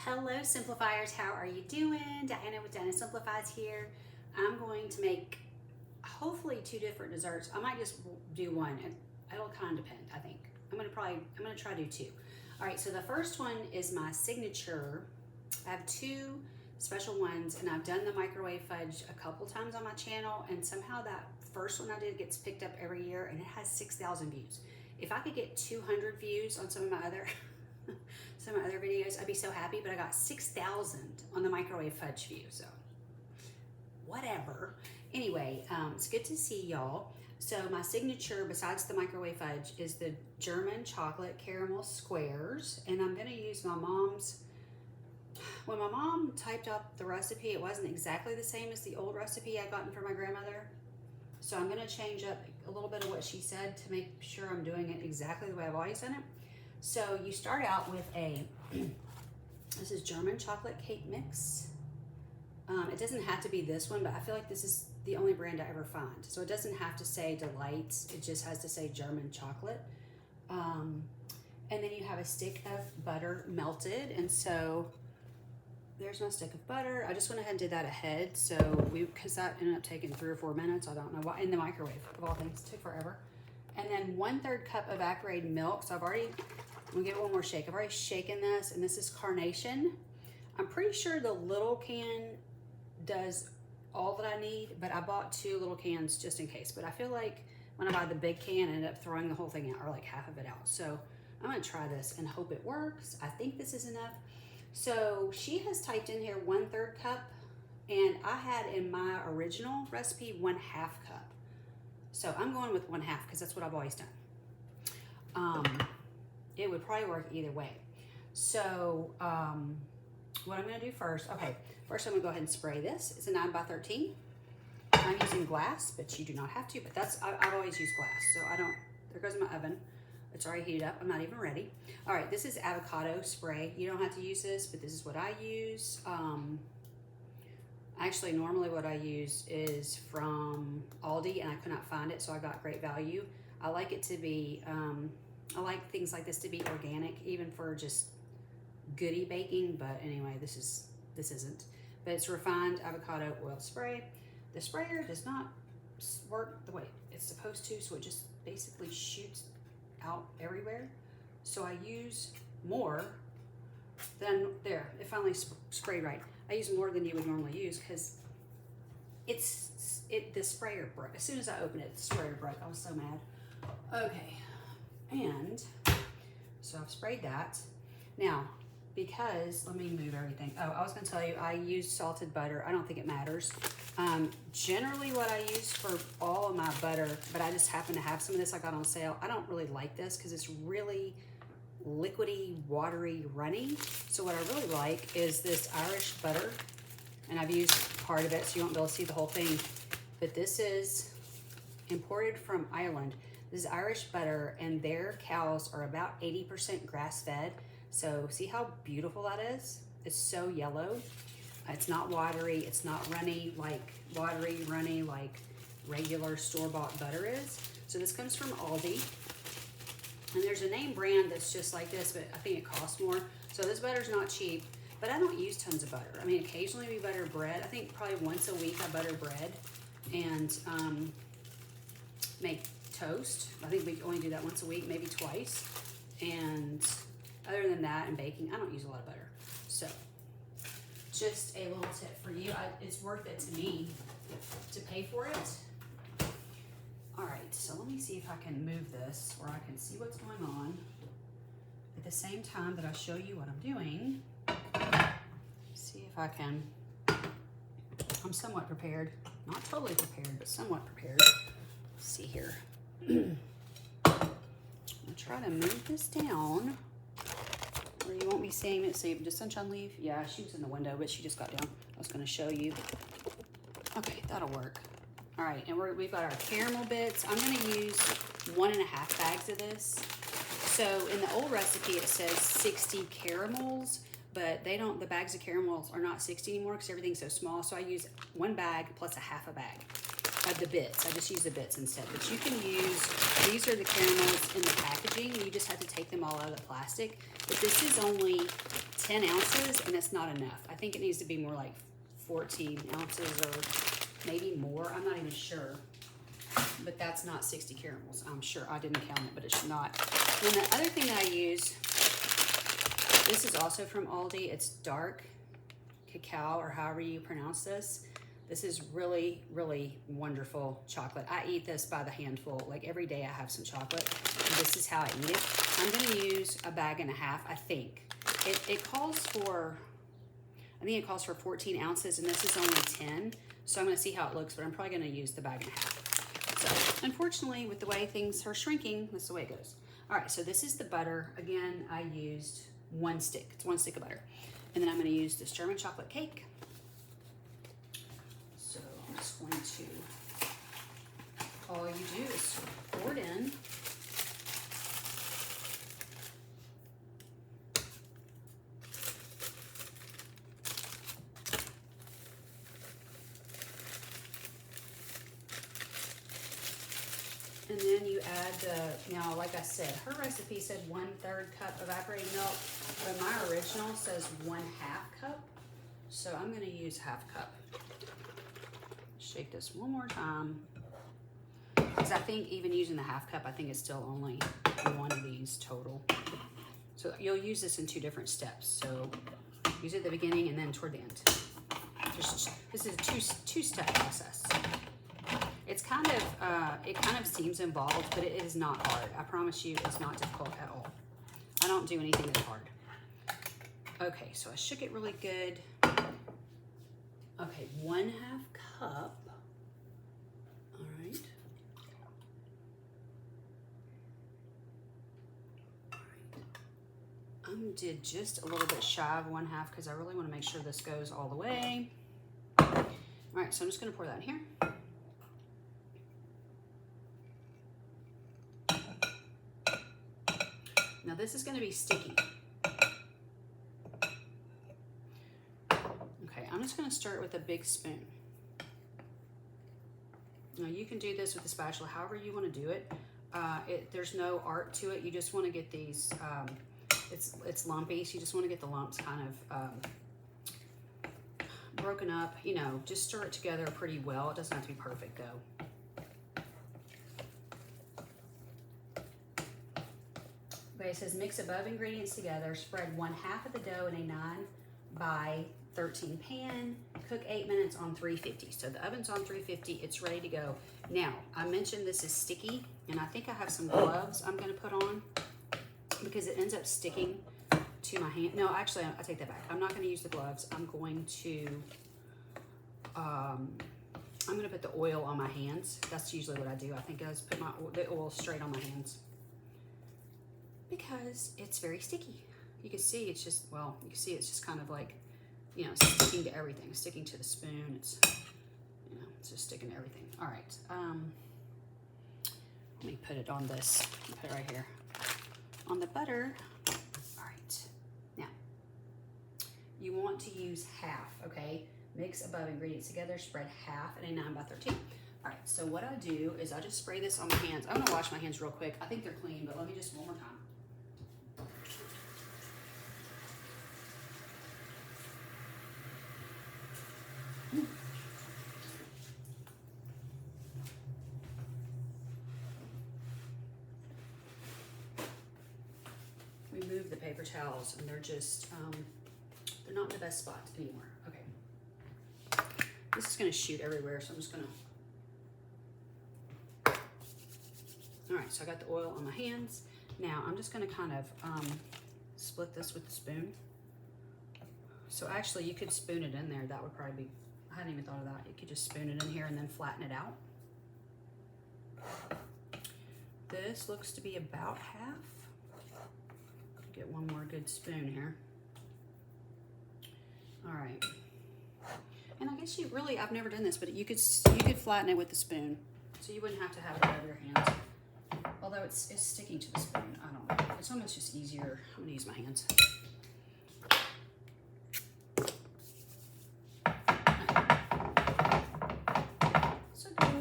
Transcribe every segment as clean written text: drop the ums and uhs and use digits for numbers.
Hello Simplifiers, how are you doing? Diana with Diana Simplifies here. I'm going to make hopefully 2 different desserts. I might just do one. It'll kind of depend, I think. I'm gonna try to do 2. All right, so the first one is my signature. I have 2 special ones, and I've done the microwave fudge a couple times on my channel, and somehow that first one I did gets picked up every year, and it has 6,000 views. If I could get 200 views on some of my other videos, I'd be so happy, but I got 6,000 on the microwave fudge view, so whatever. Anyway, it's good to see y'all. So my signature, besides the microwave fudge, is the German chocolate caramel squares, and I'm gonna use my mom's. When my mom typed up the recipe, it wasn't exactly the same as the old recipe I'd gotten from my grandmother. So I'm gonna change up a little bit of what she said to make sure I'm doing it exactly the way I've always done it. So you start out with this is German chocolate cake mix. It doesn't have to be this one, but I feel like this is the only brand I ever find. So it doesn't have to say Delights, it just has to say German chocolate. And then you have a stick of butter melted, and so there's my stick of butter. I just went ahead and did that ahead, so because that ended up taking 3 or 4 minutes, I don't know why, in the microwave of all things, it took forever. And then 1/3 cup of evaporated milk. So I'm gonna give it one more shake. I've already shaken this, and this is Carnation. I'm pretty sure the little can does all that I need, but I bought 2 little cans just in case. But I feel like when I buy the big can, I end up throwing the whole thing out, or like half of it out. So I'm gonna try this and hope it works. I think this is enough. So she has typed in here 1/3 cup, and I had in my original recipe 1/2 cup. So I'm going with 1/2 because that's what I've always done. It would probably work either way. So what I'm gonna do first, first I'm gonna go ahead and spray this. It's a 9x13. I'm using glass, but you do not have to, but I've always used glass. So there goes my oven. It's already heated up, I'm not even ready. All right, this is avocado spray. You don't have to use this, but this is what I use. Actually, normally what I use is from Aldi, and I could not find it, so I got Great Value. I like it to be, I like things like this to be organic, even for just goodie baking, but anyway, this isn't. But it's refined avocado oil spray. The sprayer does not work the way it's supposed to, so it just basically shoots out everywhere. So I use more than, there, it finally sprayed right. I use more than you would normally use because the sprayer broke. As soon as I opened it, the sprayer broke. I was so mad. Okay, and so I've sprayed that. Now, because, let me move everything. Oh, I was gonna tell you, I use salted butter. I don't think it matters. Generally what I use for all of my butter, but I just happen to have some of this I got on sale. I don't really like this because it's really liquidy, watery, runny. So what I really like is this Irish butter, and I've used part of it, so you won't be able to see the whole thing. But this is imported from Ireland. This is Irish butter, and their cows are about 80% grass-fed. So see how beautiful that is? It's so yellow. It's not watery. It's not runny like runny like regular store-bought butter is. So this comes from Aldi. And there's a name brand that's just like this, but I think it costs more. So this butter's not cheap, but I don't use tons of butter. I mean, occasionally we butter bread. I think probably once a week I butter bread and make toast. I think we only do that once a week, maybe twice. And other than that, and baking, I don't use a lot of butter. So just a little tip for you. It's worth it to me to pay for it. All right, so let me see if I can move this where I can see what's going on at the same time that I show you what I'm doing. See if I can. I'm somewhat prepared. Not totally prepared, but somewhat prepared. Let's see here. I'm gonna try to move this down where you won't be seeing it. See, does Sunshine leave? Yeah, she was in the window, but she just got down. I was gonna show you. Okay, that'll work. All right, and we've got our caramel bits. I'm gonna use 1.5 bags of this. So in the old recipe, it says 60 caramels, but the bags of caramels are not 60 anymore because everything's so small. So I use 1 bag plus 1/2 bag. the bits. I just use the bits instead. But you can use, these are the caramels in the packaging. You just have to take them all out of the plastic. But this is only 10 ounces, and it's not enough. I think it needs to be more like 14 ounces or maybe more. I'm not even sure. But that's not 60 caramels. I'm sure. I didn't count it, but it's not. And the other thing that I use, this is also from Aldi. It's dark cacao, or however you pronounce this. This is really, really wonderful chocolate. I eat this by the handful. Like every day I have some chocolate. And this is how I eat it. I'm gonna use a bag and a half, I think. It calls for, I think it calls for 14 ounces, and this is only 10. So I'm gonna see how it looks, but I'm probably gonna use the bag and a half. So unfortunately, with the way things are shrinking, that's the way it goes. All right, so this is the butter. Again, I used one stick. It's one stick of butter. And then I'm gonna use this German chocolate cake. So I'm just going to, all you do is pour it in. And then you add the, now like I said, her recipe said 1/3 cup evaporated milk, but my original says 1/2 cup. So I'm gonna use 1/2 cup. Shake this one more time. Because I think even using the 1/2 cup, I think it's still only one of these total. So you'll use this in 2 different steps. So use it at the beginning and then toward the end. This is a two-step process. It's kind of, it kind of seems involved, but it is not hard. I promise you, it's not difficult at all. I don't do anything that's hard. Okay, so I shook it really good. Okay, 1/2 cup. All right. I did just a little bit shy of 1/2 because I really want to make sure this goes all the way. All right, so I'm just going to pour that in here. Now this is going to be sticky. Okay, I'm just going to stir it with a big spoon. Now you can do this with a spatula, however you want to do it. There's no art to it. You just want to get these, it's lumpy, so you just want to get the lumps kind of broken up. You know, just stir it together pretty well. It doesn't have to be perfect though. Okay, it says mix above ingredients together, spread 1/2 of the dough in a 9x13 pan, cook 8 minutes on 350. So the oven's on 350, it's ready to go. Now, I mentioned this is sticky, and I think I have some gloves I'm gonna put on because it ends up sticking to my hand. No, actually, I take that back. I'm not gonna use the gloves. I'm going to, I'm gonna put the oil on my hands. That's usually what I do. I think I just put the oil straight on my hands, because it's very sticky. You can see it's just, well, you can see it's just kind of like, you know, sticking to everything, sticking to the spoon. It's, you know, it's just sticking to everything. All right, let me put it on this, put it right here, on the butter. All right, now, you want to use 1/2, okay? Mix above ingredients together, spread 1/2 in a 9x13. All right, so what I do is I just spray this on my hands. I'm gonna wash my hands real quick. I think they're clean, but let me just one more time. Remove the paper towels, and they're just, they're not in the best spot anymore. Okay. This is gonna shoot everywhere, so I'm just gonna, all right, so I got the oil on my hands. Now I'm just gonna kind of split this with the spoon. So actually you could spoon it in there. That would probably be, I hadn't even thought of that. You could just spoon it in here and then flatten it out. This looks to be about 1/2. Get one more good spoon here. All right. And I guess you really, I've never done this, but you could flatten it with the spoon, so you wouldn't have to have it out of your hands. Although it's sticking to the spoon, I don't know. It's almost just easier. I'm gonna use my hands.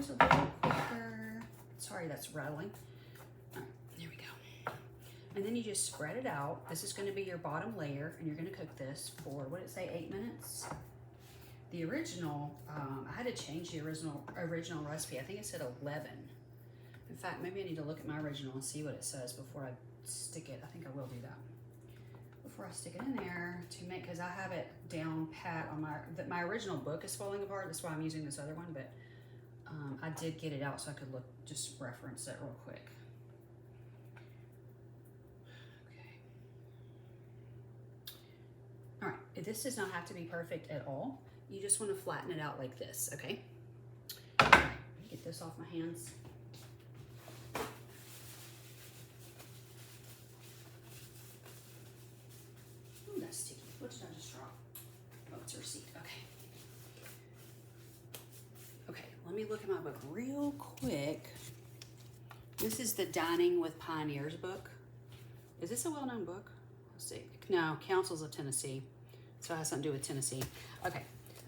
So it's rattling. All right, there we go. And then you just spread it out. This is going to be your bottom layer, and you're going to cook this for, what did it say, 8 minutes? The original, I had to change the original recipe. I think it said 11. In fact, maybe I need to look at my original and see what it says before I stick it. I think I will do that. Before I stick it in there to make, because I have it down pat on my original book is falling apart. That's why I'm using this other one, but I did get it out so I could just reference it real quick. Okay. All right, this does not have to be perfect at all. You just want to flatten it out like this, okay? All right, get this off my hands. Oh, that's sticky. What did I just drop? Oh, it's a receipt. Okay. Okay, let me look at my book real quick. This is the Dining with Pioneers book. Is this a well-known book? Let's see. No, Councils of Tennessee. So it has something to do with Tennessee. Okay,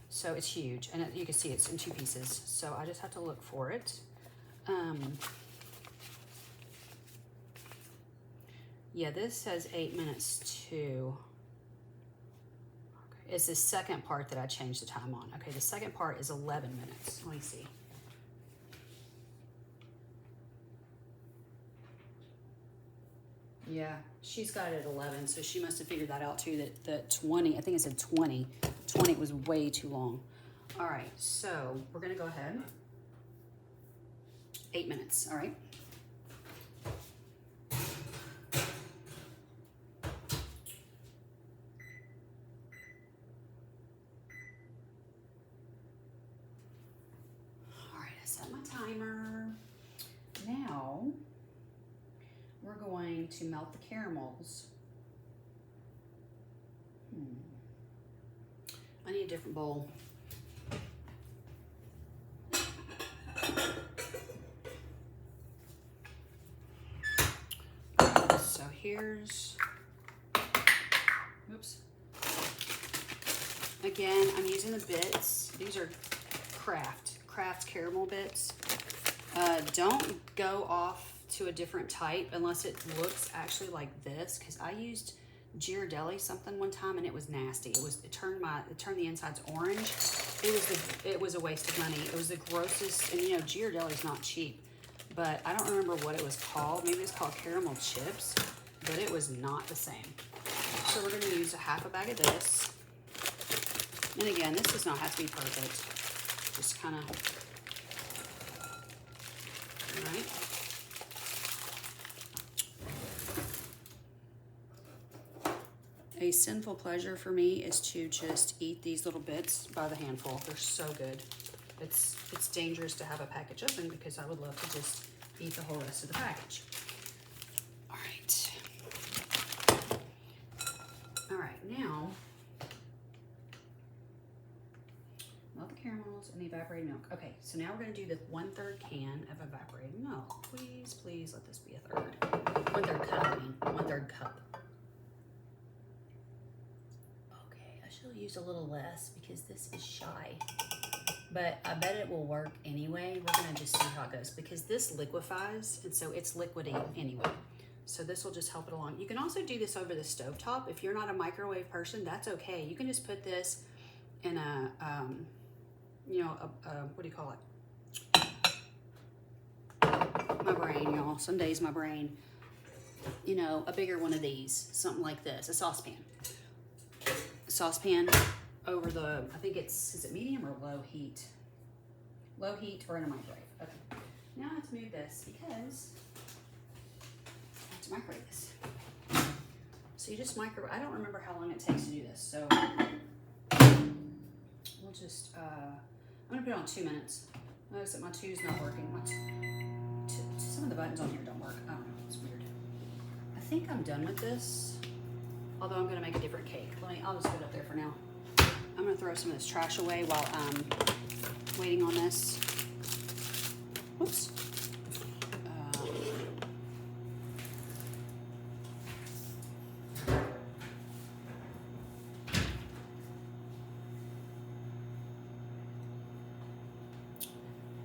so it's huge, and you can see it's in 2 pieces. So I just have to look for it. Yeah, this says 8 minutes too. Okay, it's the second part that I changed the time on. Okay, the second part is 11 minutes. Let me see. Yeah, she's got it at 11, so she must have figured that out too, that 20, I think it said 20. 20 was way too long. All right, so we're gonna go ahead. 8 minutes, all right? All right, I set my timer. Now, we're going to melt the caramels. I need a different bowl. So here's, oops. Again, I'm using the bits. These are Kraft caramel bits. Don't go off to a different type unless it looks actually like this, because I used Ghirardelli something one time and it was nasty. It turned the insides orange. It was a waste of money. It was the grossest, and you know Ghirardelli's not cheap, but I don't remember what it was called. Maybe it's called caramel chips, but it was not the same. So we're gonna use a half a bag of this. And again, this does not have to be perfect. Just kind of, all right. A sinful pleasure for me is to just eat these little bits by the handful. They're so good. It's dangerous to have a package open because I would love to just eat the whole rest of the package. All right. All right, now, melt the caramels and the evaporated milk. Okay, so now we're gonna do the 1/3 can of evaporated milk. Please, please let this be a third. 1/3 cup, I mean, 1/3 cup. She'll use a little less because this is shy, but I bet it will work anyway. We're gonna just see how it goes because this liquefies, and so it's liquidy anyway. So this will just help it along. You can also do this over the stovetop. If you're not a microwave person, that's okay. You can just put this in a, what do you call it? My brain, y'all. Some days my brain, a bigger one of these, something like this, a saucepan. Saucepan over the, I think is it medium or low heat? Low heat or in a microwave. Okay. Now I have to move this because I have to microwave this. So you just microwave, I don't remember how long it takes to do this. So we'll just, I'm gonna put it on 2 minutes. Notice that my 2's not working. Some of the buttons on here don't work. I don't know, it's weird. I think I'm done with this. Although I'm gonna make a different cake. I'll just put it up there for now. I'm gonna throw some of this trash away while I'm waiting on this. Whoops.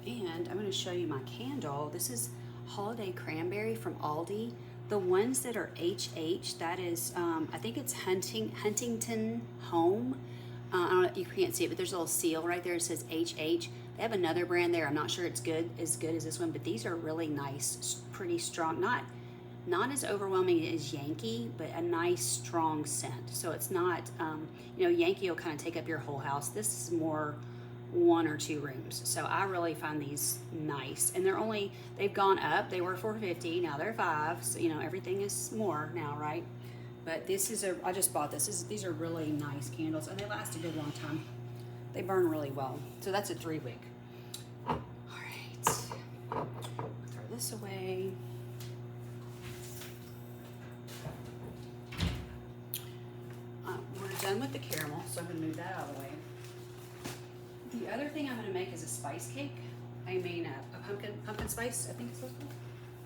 And I'm gonna show you my candle. This is holiday cranberry from Aldi. The ones that are HH, that is, I think it's Huntington Home. I don't know, you can't see it, but there's a little seal right there. It says HH. They have another brand there. I'm not sure it's as good as this one, but these are really nice, pretty strong. Not as overwhelming as Yankee, but a nice strong scent. So it's not, you know, Yankee will kind of take up your whole house. This is more 1 or 2 rooms. So I really find these nice, and they've gone up. They were $4.50, now they're $5. So you know, everything is more now, right? But this is I just bought this. These are really nice candles, and they last a good long time. They burn really well. So that's a 3-wick. All right, throw this away. We're done with the caramel, so I'm gonna move that out of the way. The other thing I'm gonna make is a spice cake. I mean a pumpkin spice, I think it's supposed to be.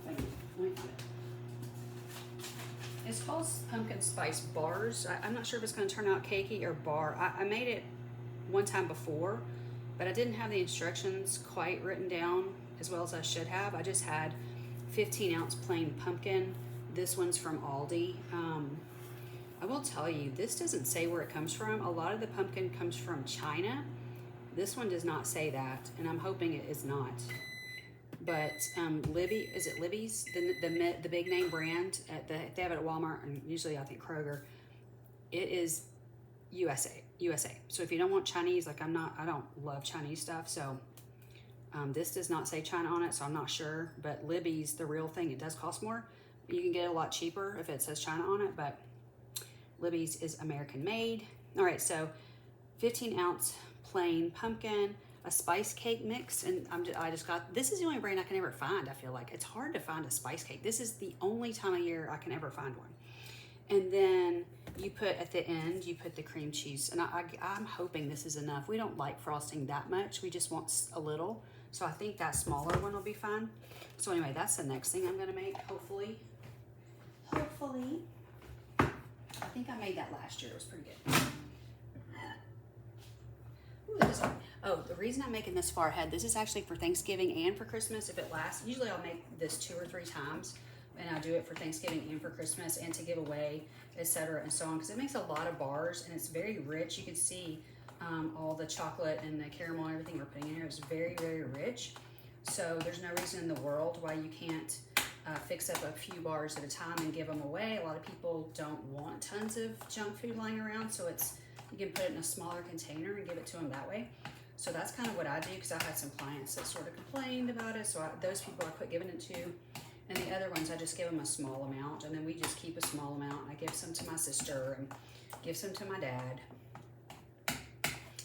Wait, let me find it. It's called pumpkin spice bars. I'm not sure if it's gonna turn out cakey or bar. I made it one time before, but I didn't have the instructions quite written down as well as I should have. I just had 15-ounce plain pumpkin. This one's from Aldi. I will tell you, this doesn't say where it comes from. A lot of the pumpkin comes from China. This one does not say that, and I'm hoping it is not. But Libby, is it Libby's, the big name brand? They have it at Walmart, and usually I think Kroger. It is USA. So if you don't want Chinese, like I don't love Chinese stuff, so this does not say China on it, so I'm not sure. But Libby's the real thing. It does cost more. You can get it a lot cheaper if it says China on it, but Libby's is American made. All right, so 15-ounce plain pumpkin, a spice cake mix, and I just got, this is the only brand I can ever find. I feel like it's hard to find a spice cake. This is the only time of year I can ever find one. And then you put at the end, you put the cream cheese, and I'm hoping this is enough. We don't like frosting that much. We just want a little. So I think that smaller one will be fine. So anyway, that's the next thing I'm gonna make, hopefully. I think I made that last year. It was pretty good. Ooh, oh, the reason I'm making this far ahead, this is actually for Thanksgiving and for Christmas if it lasts. Usually I'll make this 2 or 3 times, and I do it for Thanksgiving and for Christmas and to give away, etc. and so on, because it makes a lot of bars and it's very rich. You can see all the chocolate and the caramel and everything we're putting in here is very, very rich. So there's no reason in the world why you can't fix up a few bars at a time and give them away. A lot of people don't want tons of junk food lying around, so you can put it in a smaller container and give it to them that way. So that's kind of what I do, because I had some clients that sort of complained about it. So those people I quit giving it to. And the other ones, I just give them a small amount, and then we just keep a small amount. And I give some to my sister and give some to my dad.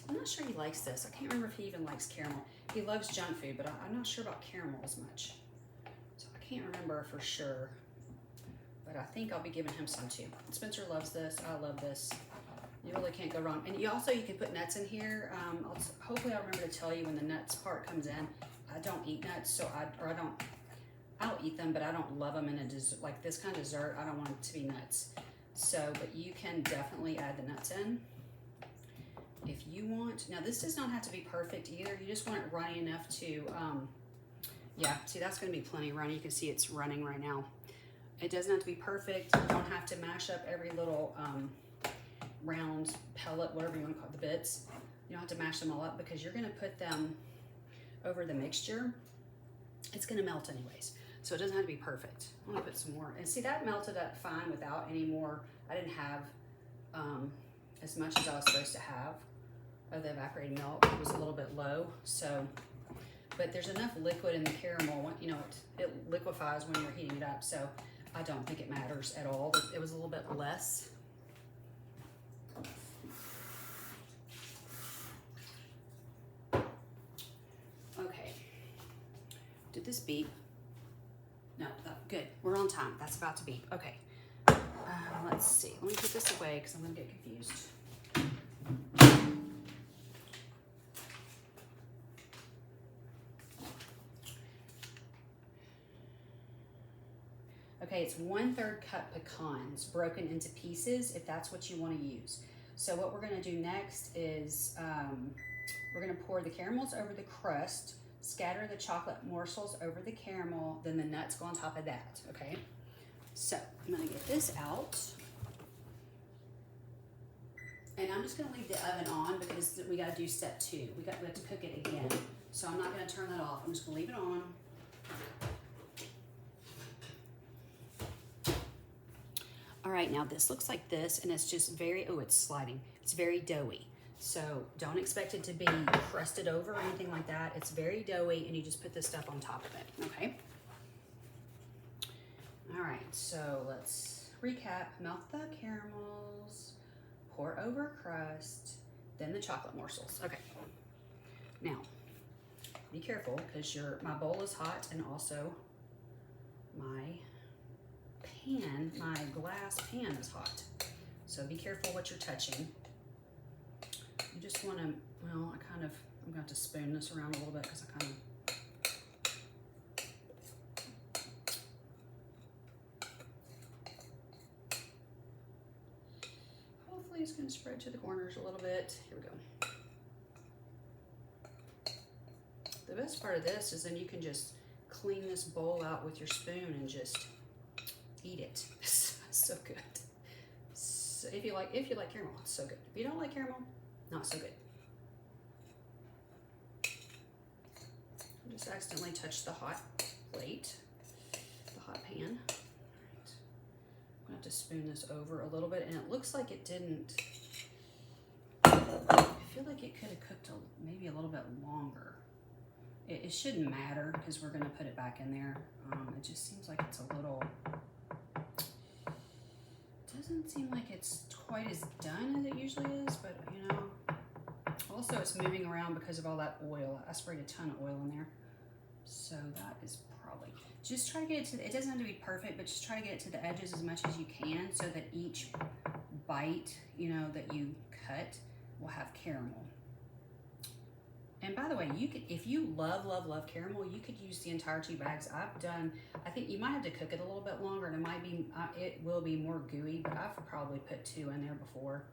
I'm not sure he likes this. I can't remember if he even likes caramel. He loves junk food, but I'm not sure about caramel as much. So I can't remember for sure. But I think I'll be giving him some too. Spencer loves this. I love this. You really can't go wrong. And you can put nuts in here. Hopefully I'll remember to tell you when the nuts part comes in. I don't eat nuts, so I'll eat them, but I don't love them in a dessert, like this kind of dessert. I don't want it to be nuts. So, but you can definitely add the nuts in if you want. Now this does not have to be perfect either. You just want it runny enough to, yeah, see that's gonna be plenty runny. You can see it's running right now. It doesn't have to be perfect. You don't have to mash up every little round pellet, whatever you want to call it, the bits. You don't have to mash them all up because you're gonna put them over the mixture. It's gonna melt anyways. So it doesn't have to be perfect. I'm gonna put some more. And see, that melted up fine without any more. I didn't have as much as I was supposed to have of the evaporated milk. It was a little bit low. So, but there's enough liquid in the caramel. You know, it liquefies when you're heating it up. So I don't think it matters at all. It was a little bit less. Okay. Did this beep? No, oh, good. We're on time. That's about to beep. Okay. Let's see. Let me put this away because I'm going to get confused. Okay, it's 1/3 cup pecans broken into pieces if that's what you want to use. So what we're going to do next is we're going to pour the caramels over the crust Scatter the chocolate morsels over the caramel, then the nuts go on top of that, okay? So I'm gonna get this out. And I'm just gonna leave the oven on because we gotta do step 2. We have to cook it again. So I'm not gonna turn that off. I'm just gonna leave it on. All right, now this looks like this, and it's just very, oh, it's sliding. It's very doughy. So don't expect it to be crusted over or anything like that. It's very doughy, and you just put this stuff on top of it, okay? All right, so let's recap. Melt the caramels, pour over crust, then the chocolate morsels. Okay, now be careful because my bowl is hot, and also my glass pan is hot. So be careful what you're touching. You just want to, well, I'm going to have to spoon this around a little bit because hopefully it's going to spread to the corners a little bit. Here we go. The best part of this is then you can just clean this bowl out with your spoon and just eat it. So good. So if you like caramel, it's so good. If you don't like caramel, not so good. I just accidentally touched the hot plate, the hot pan. All right. I'm gonna have to spoon this over a little bit, and it looks like it didn't. I feel like it could have cooked maybe a little bit longer. It shouldn't matter because we're gonna put it back in there. It just seems like it's a little. Doesn't seem like it's quite as done as it usually is, but you know. Also, it's moving around because of all that oil. I sprayed a ton of oil in there. So that is probably, just try to get it to, it doesn't have to be perfect, but just try to get it to the edges as much as you can so that each bite, you know, that you cut will have caramel. And by the way, you could, if you love caramel, you could use the entire 2 bags. I think you might have to cook it a little bit longer, and it will be more gooey, but I've probably put 2 in there before.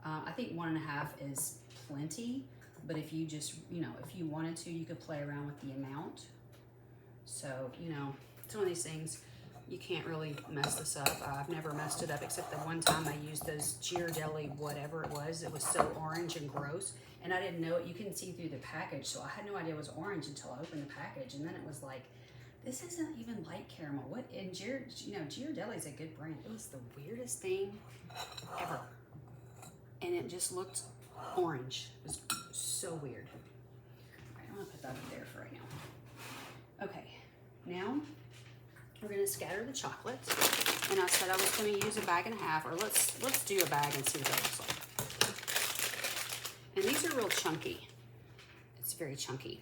I think 1.5 is plenty, but if you just, you know, if you wanted to, you could play around with the amount. So, you know, it's one of these things, you can't really mess this up. I've never messed it up except the one time I used those Ghirardelli, whatever it was so orange and gross, and I didn't know it. You can see through the package, so I had no idea it was orange until I opened the package, and then it was like, this isn't even light caramel. What? And Ghirardelli is a good brand. It was the weirdest thing ever. And it just looked orange. It was so weird. All right, I'm gonna put that up there for right now. Okay, now we're gonna scatter the chocolate. And I said I was gonna use 1.5 bags, or let's do a bag and see what that looks like. And these are real chunky. It's very chunky.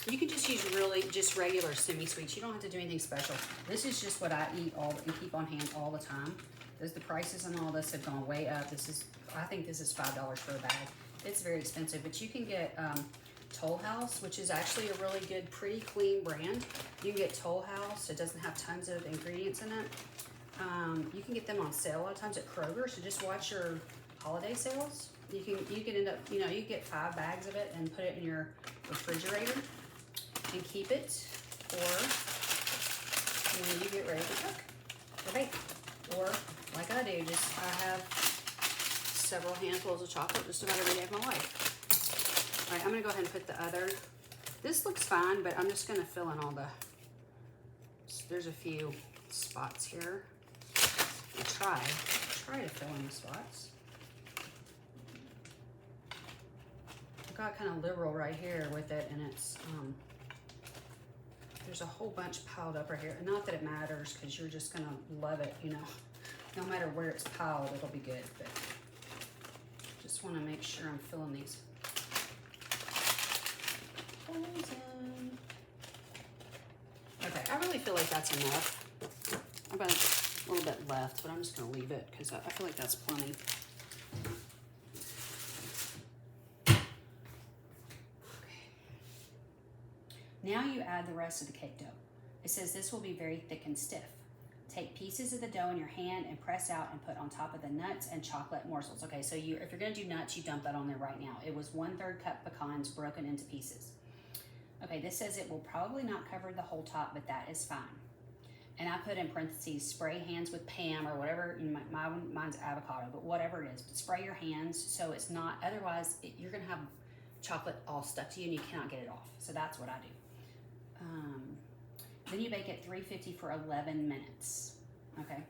You can just use just regular semi-sweets. You don't have to do anything special. This is just what I eat and keep on hand all the time. The prices on all this have gone way up. I think this is $5 for a bag. It's very expensive, but you can get Toll House, which is actually a really good, pretty clean brand. You can get Toll House. It doesn't have tons of ingredients in it. You can get them on sale a lot of times at Kroger, so just watch your holiday sales. You can end up, you know, you get 5 bags of it and put it in your refrigerator and keep it for when you get ready to cook or bake. Or, like I do, I have several handfuls of chocolate just about every day of my life. All right, I'm gonna go ahead and put the other. This looks fine, but I'm just gonna fill in all there's a few spots here. I'll try to fill in the spots. I've got kind of liberal right here with it, and it's, there's a whole bunch piled up right here. Not that it matters, because you're just gonna love it, you know. No matter where it's piled, it'll be good, but just want to make sure I'm filling these holes in. Okay, I really feel like that's enough. I've got a little bit left, but I'm just gonna leave it because I feel like that's plenty. Now you add the rest of the cake dough. It says this will be very thick and stiff. Take pieces of the dough in your hand and press out and put on top of the nuts and chocolate morsels. Okay, so if you're gonna do nuts, you dump that on there right now. It was 1/3 cup pecans broken into pieces. Okay, this says it will probably not cover the whole top, but that is fine. And I put in parentheses, spray hands with Pam or whatever. Mine's avocado, but whatever it is. But spray your hands so it's not, otherwise you're gonna have chocolate all stuck to you and you cannot get it off. So that's what I do. Then you bake at 350 for 11 minutes, okay?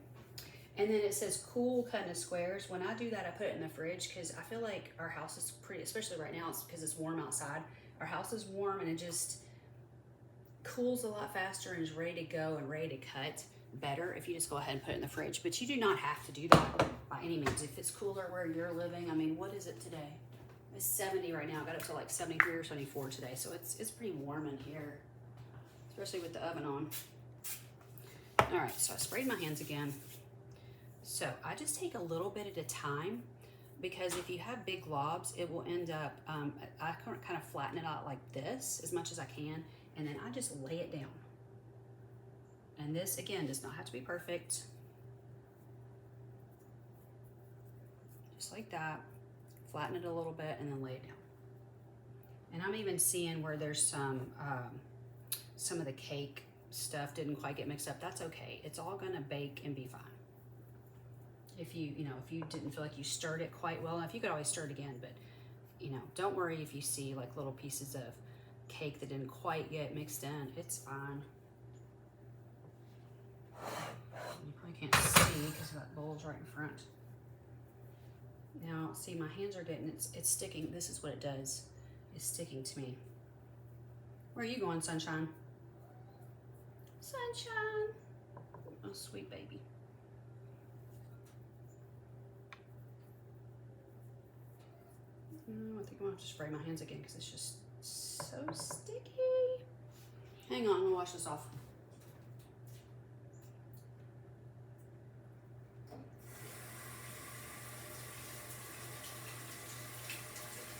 And then it says cool, cut into squares. When I do that, I put it in the fridge because I feel like our house is pretty, especially right now, it's because it's warm outside. Our house is warm and it just cools a lot faster and is ready to go and ready to cut better if you just go ahead and put it in the fridge. But you do not have to do that by any means. If it's cooler where you're living, I mean, what is it today? It's 70 right now. I got up to like 73 or 74 today, so it's pretty warm in here, especially with the oven on. All right, so I sprayed my hands again. So I just take a little bit at a time because if you have big globs, it will end up, I kind of flatten it out like this as much as I can, and then I just lay it down. And this, again, does not have to be perfect. Just like that. Flatten it a little bit and then lay it down. And I'm even seeing where there's some of the cake stuff didn't quite get mixed up. That's okay. It's all gonna bake and be fine. If you didn't feel like you stirred it quite well enough, you could always stir it again, but don't worry if you see like little pieces of cake that didn't quite get mixed in. It's fine. You probably can't see because that bowl's right in front. Now, see, my hands are getting, it's sticking. This is what it does. It's sticking to me. Where are you going, sunshine? Sunshine. Oh, sweet baby. I think I'm gonna have to spray my hands again because it's just so sticky. Hang on, I'm gonna wash this off.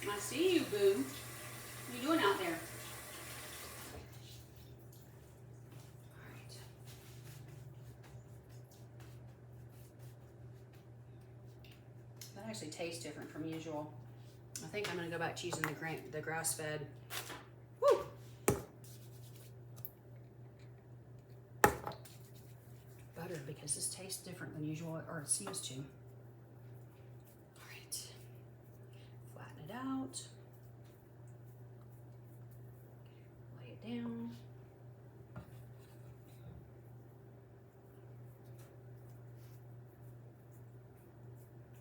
I see you, boo. What are you doing out there? All right. That actually tastes different from usual. I think I'm gonna go back to using the grass-fed. Woo! Butter, because this tastes different than usual, or it seems to. All right. Flatten it out. Lay it down.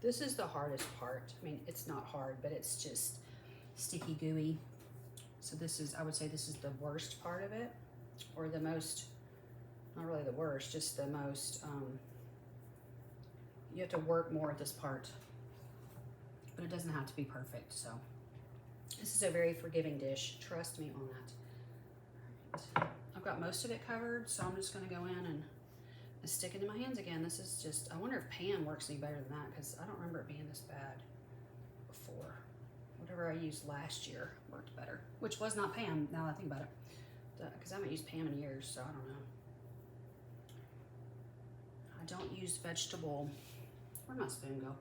This is the hardest part. I mean, it's not hard, but it's just sticky, gooey. So this is, I would say this is the worst part of it, or the most, not really the worst, just the most, you have to work more at this part, but it doesn't have to be perfect. So this is a very forgiving dish. Trust me on that. Right. I've got most of it covered, so I'm just gonna go in and stick it in my hands again. This is just, I wonder if Pam works any better than that because I don't remember it being this bad before. Whatever I used last year worked better, which was not Pam, now that I think about it, because I haven't used Pam in years, so I don't know. I don't use vegetable, where'd my spoon go?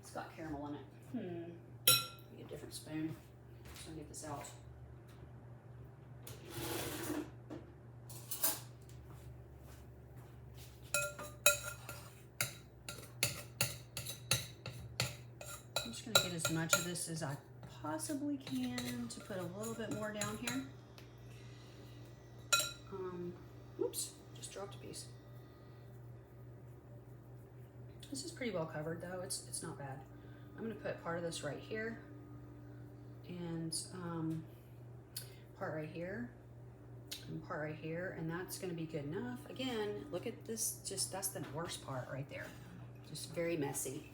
It's got caramel in it. Get a different spoon. Just gonna get this out. I'm just gonna get as much of this as I possibly can to put a little bit more down here. Oops, just dropped a piece. This is pretty well covered though, it's not bad. I'm gonna put part of this right here and part right here and part right here, and that's gonna be good enough. Again, look at this, just that's the worst part right there. Just very messy.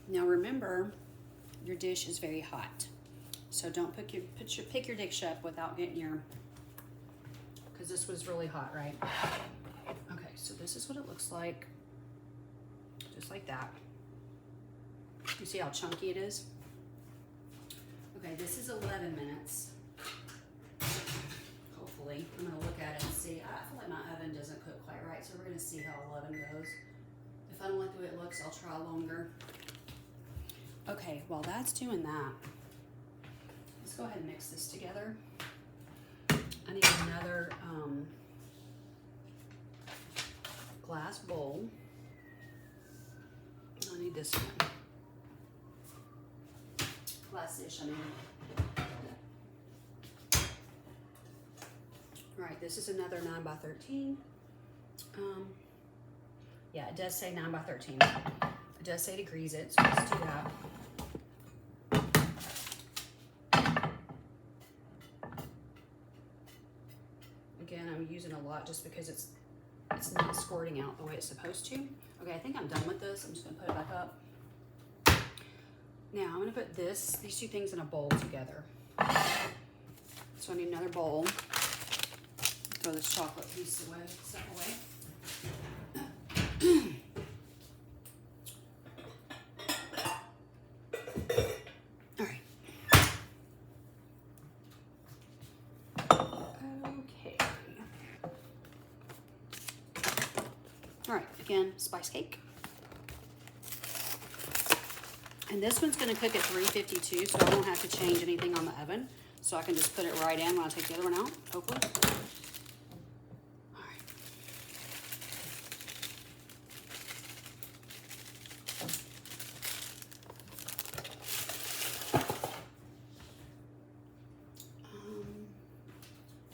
Now remember, your dish is very hot, so don't pick your dish up without getting your, because this was really hot, right? Okay, so this is what it looks like, just like that. You see how chunky it is? Okay, this is 11 minutes. Hopefully. I'm going to look at it and see. I feel like my oven doesn't cook quite right, so we're going to see how 11 goes. If I don't like the way it looks, I'll try longer. Okay, while that's doing that, let's go ahead and mix this together. I need another glass bowl. I need this one. Glass dish, I mean. All right, this is another 9x13. Yeah, it does say 9x13. It does say to grease it, so let's do that. Again, I'm using a lot just because it's not squirting out the way it's supposed to. Okay, I think I'm done with this. I'm just gonna put it back up. Now I'm gonna put these two things in a bowl together. So I need another bowl. Throw this chocolate piece away, stuff away. All right. Okay. All right, again, spice cake. And this one's gonna cook at 352, so I won't have to change anything on the oven. So I can just put it right in when I take the other one out, hopefully. All right.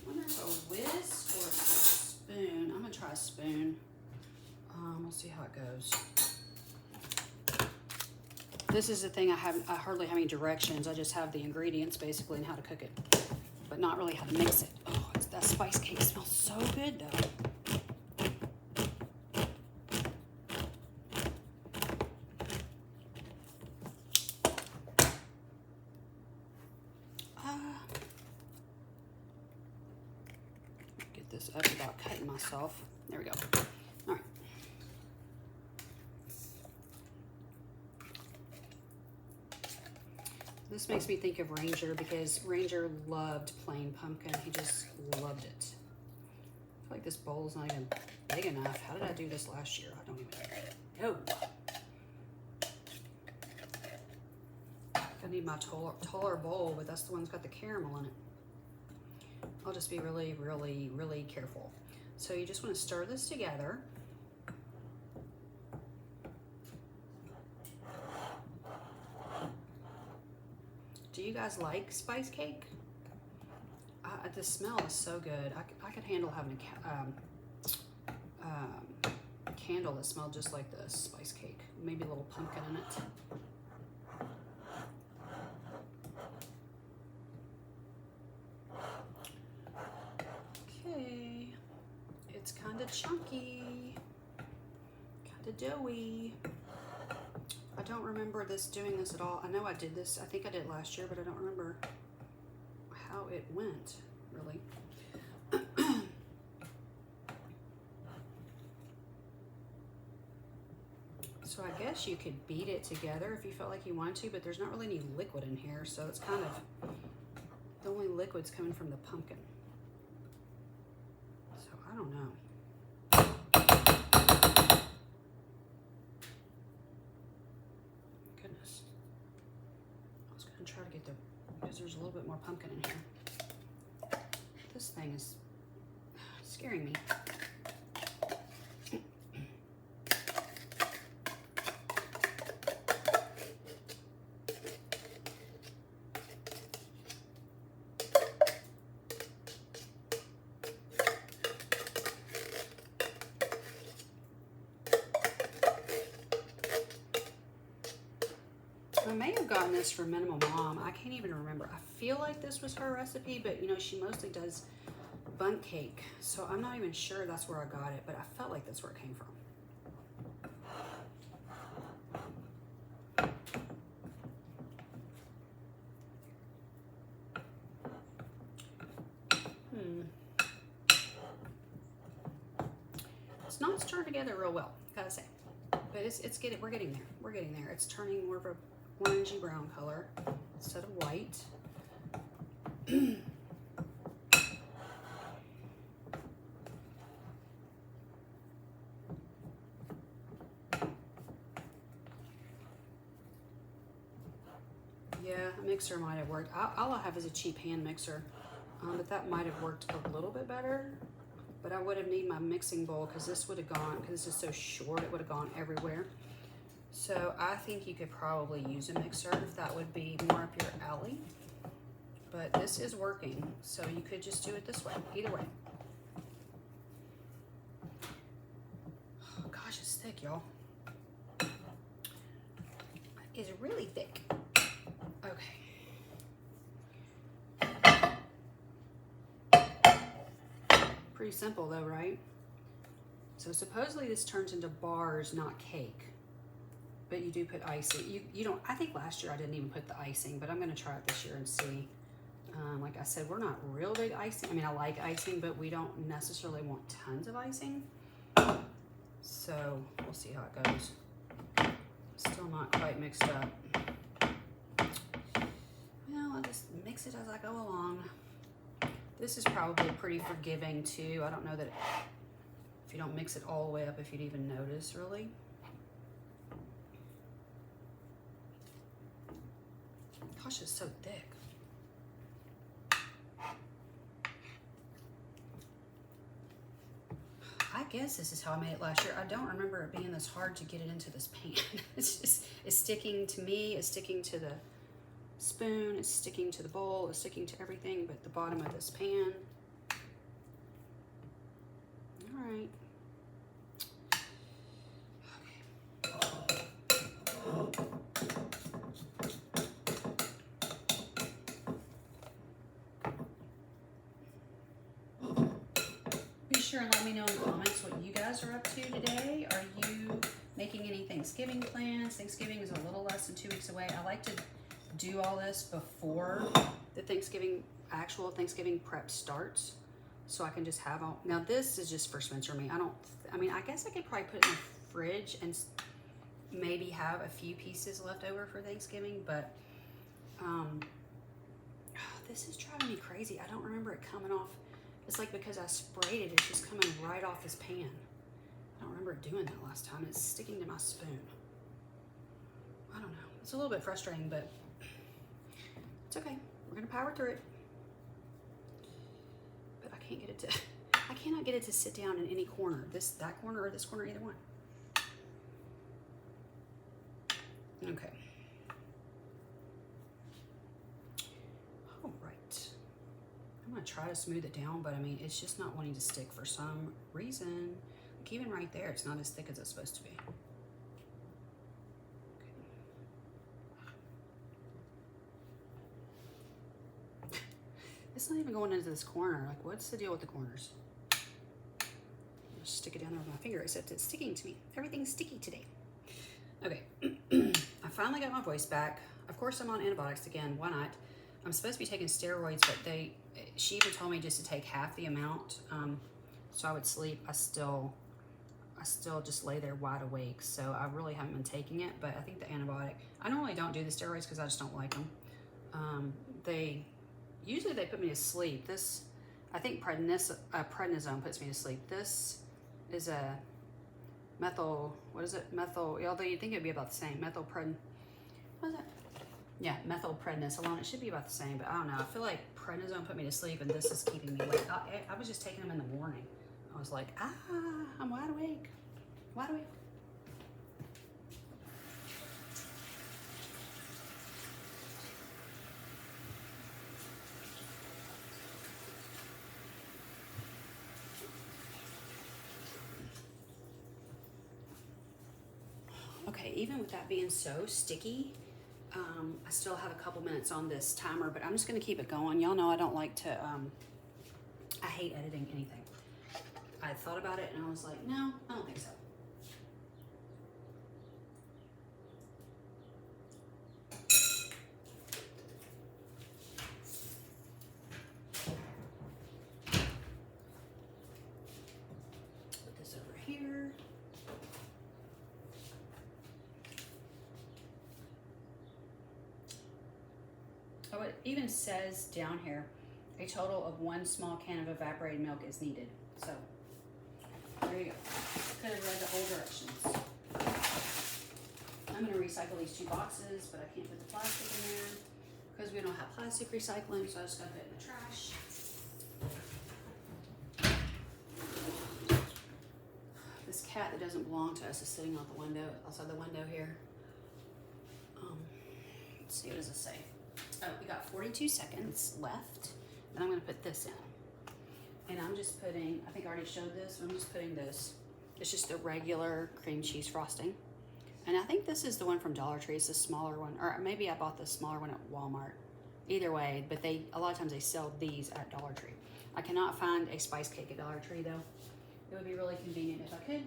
I wonder if a whisk or a spoon. I'm gonna try a spoon. We'll see how it goes. This is the thing, I hardly have any directions. I just have the ingredients basically and how to cook it, but not really how to mix it. Oh, that spice cake smells so good though. Get this up without cutting myself. There we go. All right. This makes me think of Ranger because Ranger loved plain pumpkin. He just loved it. I feel like this bowl's not even big enough. How did I do this last year? I don't even know. I need my taller bowl, but that's the one that's got the caramel in it. I'll just be really, really, really careful. So you just want to stir this together. Do you guys like spice cake? The smell is so good. I could handle having a candle that smelled just like this spice cake. Maybe a little pumpkin in it. Okay, it's kind of chunky, kind of doughy. I don't remember doing this at all. I know I did this. I think I did it last year, but I don't remember how it went, really. So I guess you could beat it together if you felt like you wanted to, but there's not really any liquid in here, so it's kind of, the only liquid's coming from the pumpkin. So I don't know. Goodness. I was gonna try to get because there's a little bit more pumpkin in here. This thing is scaring me. I may have gotten this from Minimal Mom. I can't even remember. I feel like this was her recipe, but you know, she mostly does bundt cake. So I'm not even sure that's where I got it, but I felt like that's where it came from. It's not stirred together real well, gotta say. but we're getting there. We're getting there. It's turning more of a orangey brown color instead of white. Yeah, a mixer might have worked. All I have is a cheap hand mixer, but that might have worked a little bit better. But I would have needed my mixing bowl because this would have gone, because this is so short, it would have gone everywhere. So I think you could probably use a mixer if that would be more up your alley. But this is working, so you could just do it this way, either way. Oh gosh, it's thick, y'all. It's really thick. Okay. Pretty simple though, right? So supposedly this turns into bars, not cake. But you do put icing. You don't, I think last year I didn't even put the icing, but I'm gonna try it this year and see. Like I said, we're not real big icing. I mean, I like icing, but we don't necessarily want tons of icing. So we'll see how it goes. Still not quite mixed up. Well, I'll just mix it as I go along. This is probably pretty forgiving too. I don't know that if you don't mix it all the way up, if you'd even notice really. Gosh, it's so thick. I guess this is how I made it last year. I don't remember it being this hard to get it into this pan. It's sticking to me, it's sticking to the spoon, it's sticking to the bowl, it's sticking to everything but the bottom of this pan. All right. Be sure and let me know in the comments what you guys are up to today. Are you making any Thanksgiving plans? Thanksgiving is a little less than 2 weeks away. I like to do all this before the actual Thanksgiving prep starts, so I can just have all. Now this is just for Spencer and me. I mean, I guess I could probably put it in the fridge and maybe have a few pieces left over for Thanksgiving, but this is driving me crazy. I don't remember it coming off. It's like because I sprayed it, it's just coming right off this pan. I don't remember doing that last time. It's sticking to my spoon. I don't know. It's a little bit frustrating, but it's okay. We're gonna power through it. But I can't get it to, I cannot get it to sit down in any corner. That corner or this corner, either one. Okay. All right. I'm gonna try to smooth it down, but I mean, it's just not wanting to stick for some reason. Like even right there, it's not as thick as it's supposed to be. Okay. It's not even going into this corner. Like, what's the deal with the corners? I'll just stick it down there with my finger, except it's sticking to me. Everything's sticky today. Okay. I finally got my voice back. Of course, I'm on antibiotics again. Why not? I'm supposed to be taking steroids, but she even told me just to take half the amount, so I would sleep. I still just lay there wide awake, so I really haven't been taking it. But I think the antibiotic, I normally don't do the steroids because I just don't like them. Usually they put me to sleep. This, I think prednisone puts me to sleep. This is a methyl, what is it? Methyl, although you'd think it'd be about the same. What is it? Yeah, methylprednisolone. It should be about the same, but I don't know. I feel like prednisone put me to sleep and this is keeping me awake. I was just taking them in the morning. I was like, I'm wide awake. Wide awake. Okay, even with that being so sticky, I still have a couple minutes on this timer, but I'm just gonna keep it going. Y'all know I don't like to, I hate editing anything. I thought about it and I was like, no, I don't think so. Put this over here. So it even says down here, a total of 1 small can of evaporated milk is needed. So there you go. Could have read the whole directions. I'm going to recycle these 2 boxes, but I can't put the plastic in there because we don't have plastic recycling, so I just got to put it in the trash. This cat that doesn't belong to us is sitting out the window, outside the window here. Let's see, what does it say? Oh, we got 42 seconds left, and I'm going to put this in. And I'm just putting, I think I already showed this, but I'm just putting this. It's just a regular cream cheese frosting. And I think this is the one from Dollar Tree. It's the smaller one, or maybe I bought the smaller one at Walmart. Either way, but a lot of times they sell these at Dollar Tree. I cannot find a spice cake at Dollar Tree though. It would be really convenient if I could,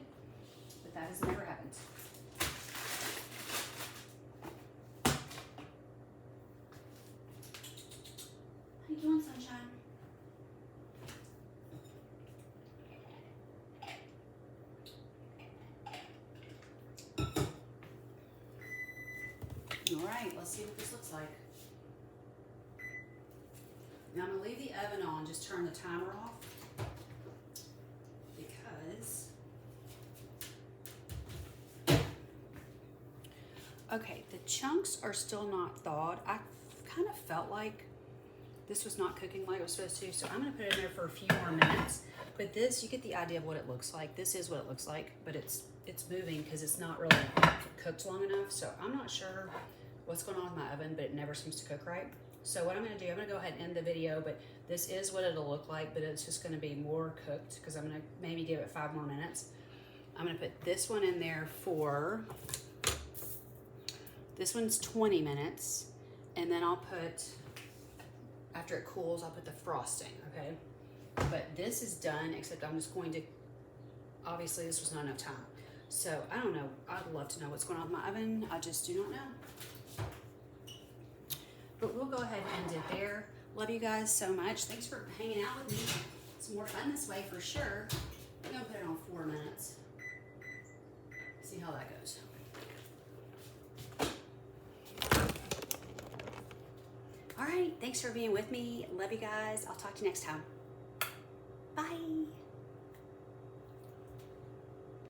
but that has never happened. How you doing, sunshine? All right, let's see what this looks like. Now I'm gonna leave the oven on, just turn the timer off because, okay, the chunks are still not thawed. I kind of felt like this was not cooking like it was supposed to, so I'm gonna put it in there for a few more minutes. But this, you get the idea of what it looks like. This is what it looks like, but it's moving because it's not really cooked long enough. So I'm not sure what's going on with my oven, but it never seems to cook right. So what I'm gonna do, I'm gonna go ahead and end the video, but this is what it'll look like, but it's just gonna be more cooked because I'm gonna maybe give it 5 more minutes. I'm gonna put this one in there for, this one's 20 minutes, and then I'll put, after it cools, I'll put the frosting, okay? But this is done, except I'm just going to, obviously this was not enough time. So I don't know, I'd love to know what's going on with my oven. I just do not know. But we'll go ahead and end it there. Love you guys so much. Thanks for hanging out with me. It's more fun this way for sure. I'm gonna put it on 4 minutes. See how that goes. All right, thanks for being with me. Love you guys. I'll talk to you next time.